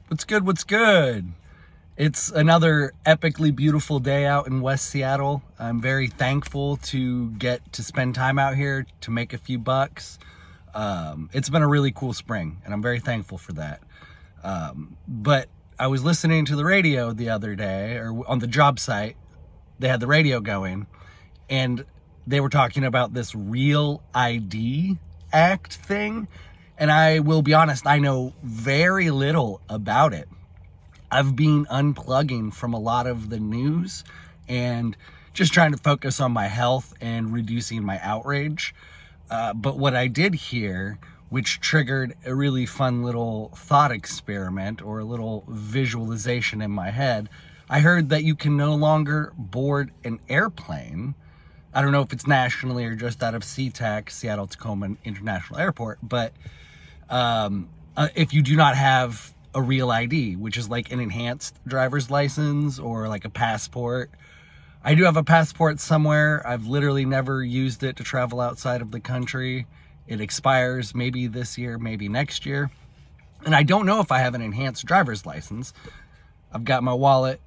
What's good? What's good? It's another epically beautiful day out in West Seattle. I'm very thankful to get to spend time out here to make a few bucks. It's been a really cool spring, and I'm very thankful for that. But I was listening to the radio the other day, or on the job site, they had the radio going, and they were talking about this Real ID Act thing. And I will be honest, I know very little about it. I've been unplugging from a lot of the news and just trying to focus on my health and reducing my outrage. But what I did hear, which triggered a really fun little thought experiment or a little visualization in my head, I heard that you can no longer board an airplane. I don't know if it's nationally or just out of SeaTac, Seattle-Tacoma International Airport, but if you do not have a real ID, which is like an enhanced driver's license or like a passport. I do have a passport somewhere. I've literally never used it to travel outside of the country. It expires maybe this year, maybe next year. And I don't know if I have an enhanced driver's license. I've got my wallet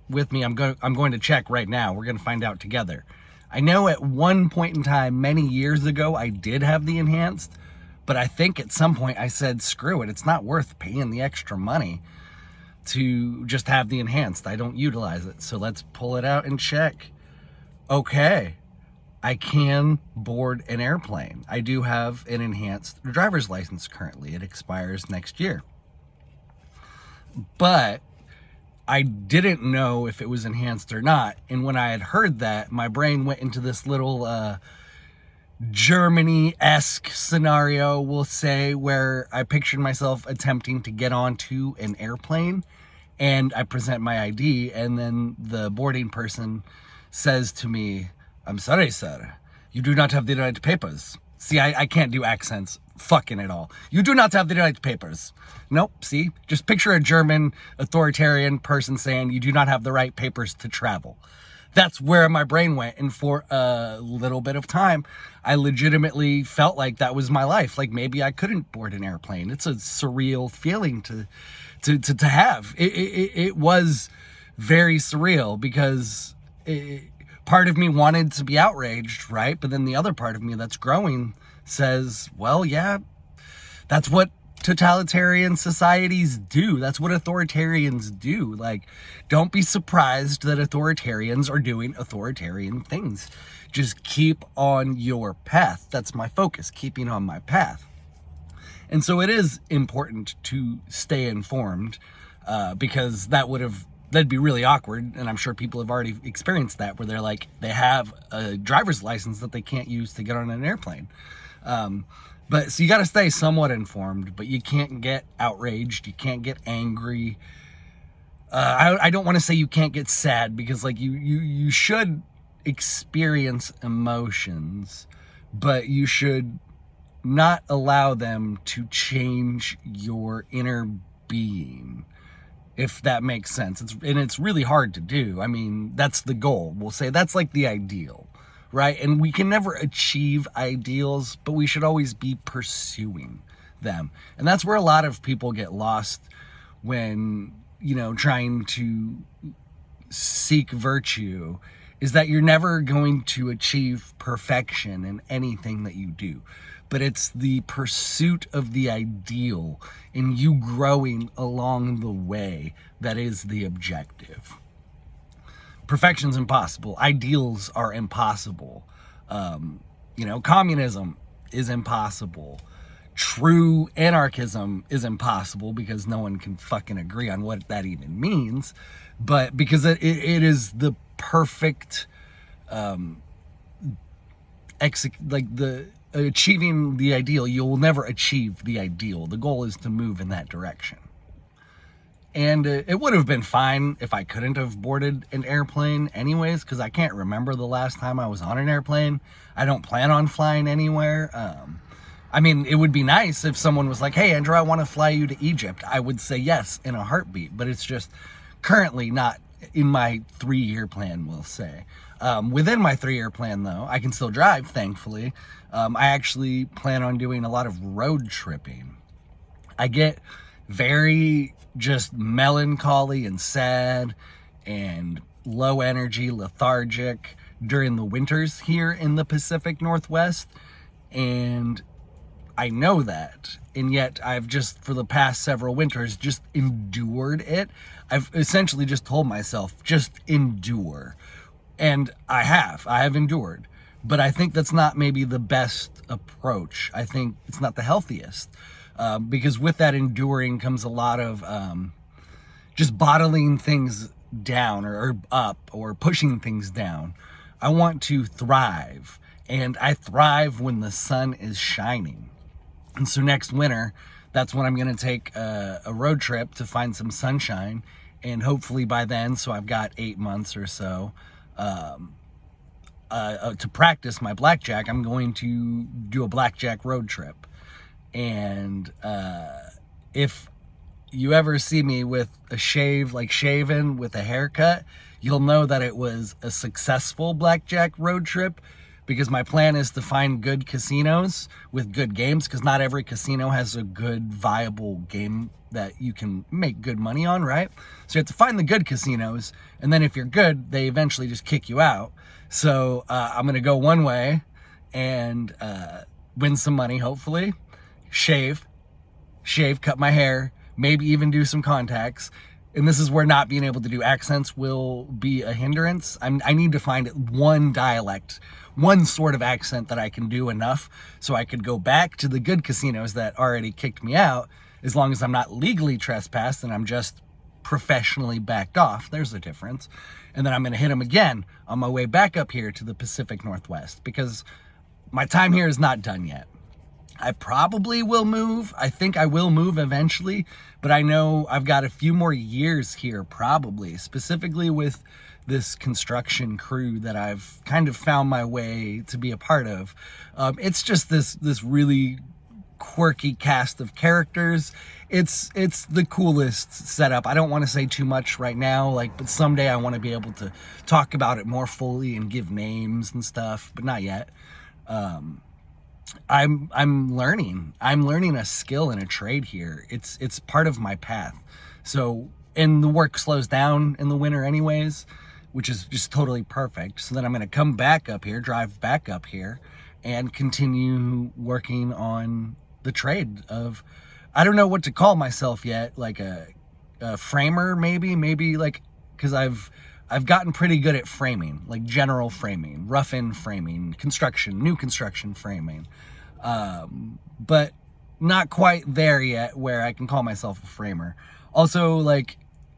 with me. I'm going to check right now. We're going to find out together. I know at one point in time, many years ago, I did have the enhanced. But I think at some point I said, screw it. It's not worth paying the extra money to just have the enhanced. I don't utilize it. So let's pull it out and check. Okay, I can board an airplane. I do have an enhanced driver's license currently. It expires next year. But I didn't know if it was enhanced or not. And when I had heard that, my brain went into this little Germany-esque scenario, we'll say, where I pictured myself attempting to get onto an airplane and I present my ID, and then the boarding person says to me, "I'm sorry, sir, you do not have the right papers." See, I can't do accents fucking at all. "You do not have the right papers." Nope, see? Just picture a German authoritarian person saying you do not have the right papers to travel. That's where my brain went. And for a little bit of time, I legitimately felt like that was my life. Like maybe I couldn't board an airplane. It's a surreal feeling to have. It was very surreal because part of me wanted to be outraged, right? But then the other part of me that's growing says, well, yeah, that's what totalitarian societies do. That's what authoritarians do. Like, don't be surprised that authoritarians are doing authoritarian things. Just keep on your path. That's my focus, keeping on my path. And so it is important to stay informed because that'd be really awkward. And I'm sure people have already experienced that, where they're like, they have a driver's license that they can't use to get on an airplane. But so you got to stay somewhat informed, but you can't get outraged. You can't get angry. I don't want to say you can't get sad, because like you should experience emotions, but you should not allow them to change your inner being, if that makes sense. It's really hard to do. I mean, that's the goal. We'll say that's like the ideal. Right? And we can never achieve ideals, but we should always be pursuing them. And that's where a lot of people get lost when, trying to seek virtue, is that you're never going to achieve perfection in anything that you do. But it's the pursuit of the ideal and you growing along the way that is the objective. Perfection's impossible. Ideals are impossible. Communism is impossible. True anarchism is impossible because no one can fucking agree on what that even means. But because it is the perfect, achieving the ideal. You'll never achieve the ideal. The goal is to move in that direction. And it would have been fine if I couldn't have boarded an airplane anyways, because I can't remember the last time I was on an airplane. I don't plan on flying anywhere. It would be nice if someone was like, "Hey, Andrew, I want to fly you to Egypt." I would say yes in a heartbeat, but it's just currently not in my 3-year plan, we'll say. Within my 3-year plan, though, I can still drive, thankfully. I actually plan on doing a lot of road tripping. I get very just melancholy and sad and low energy, lethargic during the winters here in the Pacific Northwest. And I know that. And yet I've just, for the past several winters, just endured it. I've essentially just told myself, just endure. And I have endured. But I think that's not maybe the best approach. I think it's not the healthiest. Because with that enduring comes a lot of just bottling things down or up or pushing things down. I want to thrive. And I thrive when the sun is shining. And so next winter, that's when I'm going to take a road trip to find some sunshine. And hopefully by then, so I've got 8 months or so, to practice my blackjack, I'm going to do a blackjack road trip. And if you ever see me with a shave, like shaven with a haircut, you'll know that it was a successful blackjack road trip, because my plan is to find good casinos with good games, because not every casino has a good, viable game that you can make good money on, right? So you have to find the good casinos, and then if you're good, they eventually just kick you out. So I'm going to go one way and win some money, hopefully, shave, cut my hair, maybe even do some contacts. And this is where not being able to do accents will be a hindrance. I need to find one dialect, one sort of accent that I can do enough so I could go back to the good casinos that already kicked me out, as long as I'm not legally trespassed and I'm just professionally backed off. There's a difference. And then I'm going to hit them again on my way back up here to the Pacific Northwest, because my time here is not done yet. I probably will move. I think I will move eventually, but I know I've got a few more years here, probably, specifically with this construction crew that I've kind of found my way to be a part of. It's just this really quirky cast of characters. It's the coolest setup. I don't want to say too much right now, but someday I want to be able to talk about it more fully and give names and stuff, but not yet. I'm learning a skill and a trade here. It's part of my path. So, and the work slows down in the winter anyways, which is just totally perfect. So then I'm going to come back up here, drive back up here, and continue working on the trade of, I don't know what to call myself yet, like a framer, maybe, because I've gotten pretty good at framing, like general framing, rough-in framing, new construction framing, but not quite there yet where I can call myself a framer. Also,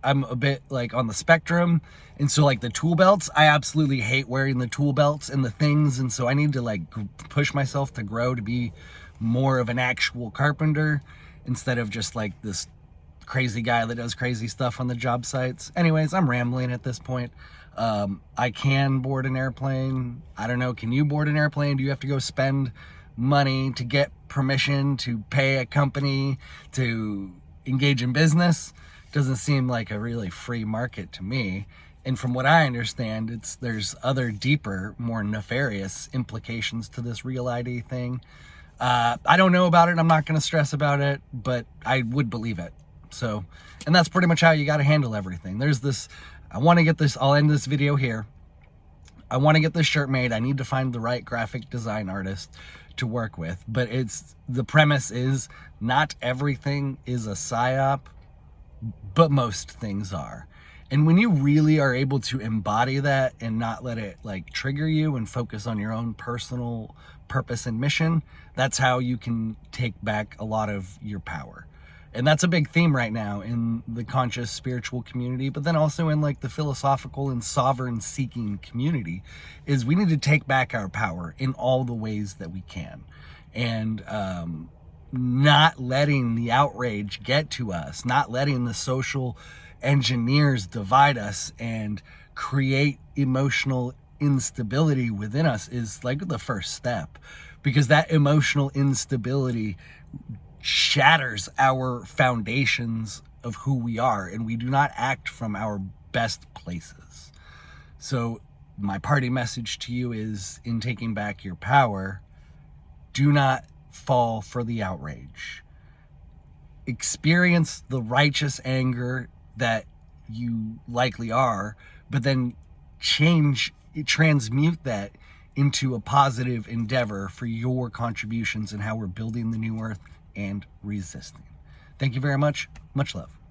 I'm a bit on the spectrum, and so the tool belts, I absolutely hate wearing the tool belts and the things, and so I need to push myself to grow to be more of an actual carpenter instead of just this crazy guy that does crazy stuff on the job sites. Anyways, I'm rambling at this point. I can board an airplane. I don't know, can you board an airplane? Do you have to go spend money to get permission to pay a company to engage in business? Doesn't seem like a really free market to me. And from what I understand, there's other deeper, more nefarious implications to this Real ID thing. I don't know about it. I'm not going to stress about it, but I would believe it. So, and that's pretty much how you got to handle everything. There's this, I'll end this video here. I want to get this shirt made. I need to find the right graphic design artist to work with, but the premise is not everything is a psyop, but most things are. And when you really are able to embody that and not let it trigger you and focus on your own personal purpose and mission, that's how you can take back a lot of your power. And that's a big theme right now in the conscious spiritual community, but then also in the philosophical and sovereign seeking community, is we need to take back our power in all the ways that we can. And not letting the outrage get to us, not letting the social engineers divide us and create emotional instability within us is the first step, because that emotional instability shatters our foundations of who we are, and we do not act from our best places. So my party message to you is, in taking back your power, do not fall for the outrage. experience the righteous anger that you likely are, but then transmute that into a positive endeavor for your contributions and how we're building the new earth and resisting. Thank you very much. Much love.